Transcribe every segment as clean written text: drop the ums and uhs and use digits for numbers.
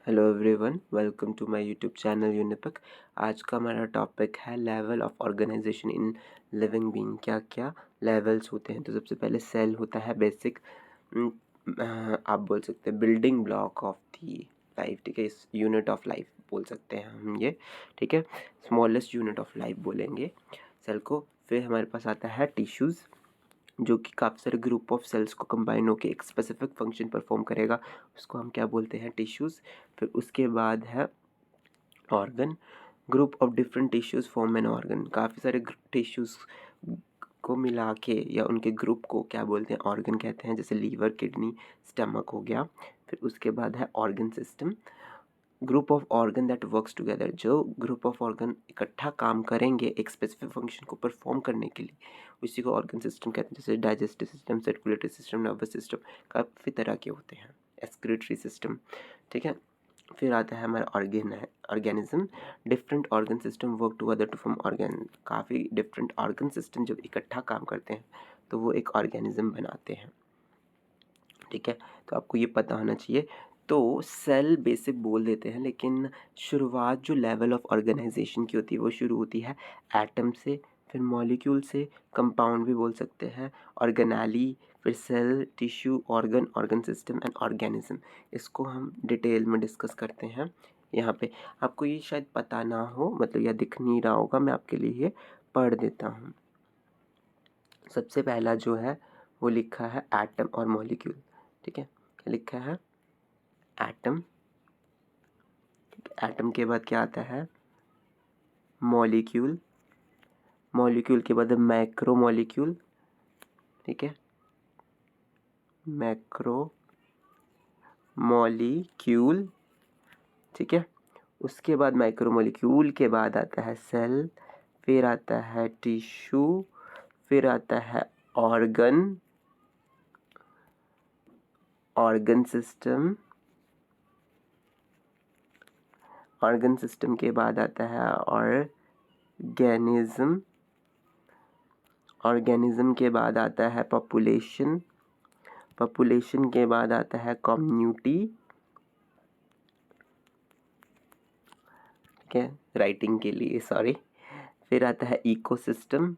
Hello everyone, welcome to my YouTube channel Unipic. आज का हमारा टॉपिक है level of organisation in living being. क्या क्या लेवल्स होते हैं। तो सबसे पहले सेल होता है बेसिक, आप बोल सकते हैं building block of the life. ठीक है, इस यूनिट ऑफ लाइफ बोल सकते हैं हम ये। ठीक है, स्मॉलेस्ट यूनिट ऑफ लाइफ बोलेंगे सेल को। फिर हमारे पास आता है टिश्यूज़, जो कि काफ़ी सारे ग्रुप ऑफ सेल्स को कंबाइन होकर एक स्पेसिफिक फंक्शन परफॉर्म करेगा, उसको हम क्या बोलते हैं, टिश्यूज़। फिर उसके बाद है organ, group of different tissues form an organ. काफ़ी सारे टिश्यूज़ को मिला के या उनके ग्रुप को क्या बोलते हैं, ऑर्गन कहते हैं। जैसे लीवर, किडनी, स्टमक हो गया। फिर उसके बाद है organ system, group of organ that works together. जो ग्रुप ऑफ ऑर्गन इकट्ठा काम करेंगे एक स्पेसिफिक फंक्शन को परफॉर्म करने के लिए, उसी को ऑर्गन सिस्टम कहते हैं। जैसे digestive system, circulatory system, nervous system, काफ़ी तरह के होते हैं, एक्सक्रीटरी सिस्टम। ठीक है, फिर आता है हमारा organism, different organ system work together to form organ. काफ़ी डिफरेंट ऑर्गन सिस्टम जब इकट्ठा काम करते हैं तो वो एक ऑर्गेनिज्म बनाते हैं। ठीक है, तो आपको ये पता होना चाहिए। तो सेल बेसिक बोल देते हैं, लेकिन शुरुआत जो लेवल ऑफ ऑर्गेनाइजेशन की होती है वो शुरू होती है एटम से, फिर मॉलिक्यूल से, कंपाउंड भी बोल सकते हैं, ऑर्गेनाली, फिर cell, tissue, organ, organ system and organism. इसको हम डिटेल में डिस्कस करते हैं यहाँ पे। आपको ये शायद पता ना हो, मतलब या दिख नहीं रहा होगा, मैं आपके लिए ये पढ़ देता हूँ। सबसे पहला जो है वो लिखा है एटम और मॉलिक्यूल। ठीक है, क्या लिखा है, एटम। एटम के बाद क्या आता है, मॉलिक्यूल। मॉलिक्यूल के बाद मैक्रो मॉलिक्यूल। ठीक है, मैक्रो मॉलिक्यूल। ठीक है, उसके बाद माइक्रो मॉलिक्यूल के बाद आता है सेल, फिर आता है टिश्यू, फिर आता है organ, organ system. Organ system के बाद आता है ऑर्गेनिज्म। ऑर्गेनिज्म के बाद आता है पॉपुलेशन। पॉपुलेशन के बाद आता है कम्युनिटी। ठीक है, राइटिंग के लिए सॉरी। फिर आता है इकोसिस्टम,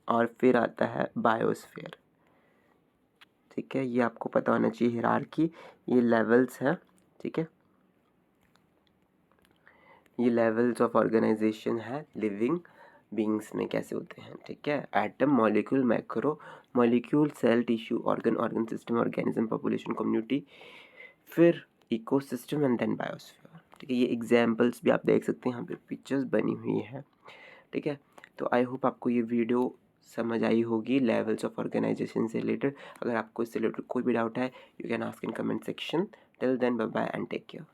और फिर आता है बायोस्फीयर। ठीक है, ये आपको पता होना चाहिए हिरार्की, ये लेवल्स है। ठीक है, ये लेवल्स ऑफ ऑर्गेनाइजेशन है लिविंग बीइंग्स में कैसे होते हैं। ठीक है, atom, molecule, macro molecule, cell, tissue, organ, organ system, organism, population, community, फिर इकोसिस्टम एंड देन बायोस्फीयर। ठीक है, ये एग्जाम्पल्स भी आप देख सकते हैं, यहाँ पे पिक्चर्स बनी हुई है। ठीक है, तो आई होप आपको ये वीडियो समझ आई होगी लेवल्स ऑफ ऑर्गेनाइजेशन से रिलेटेड। अगर आपको इससे रिलेटेड कोई भी डाउट है, you can ask in comment section. Till then, bye bye and take care.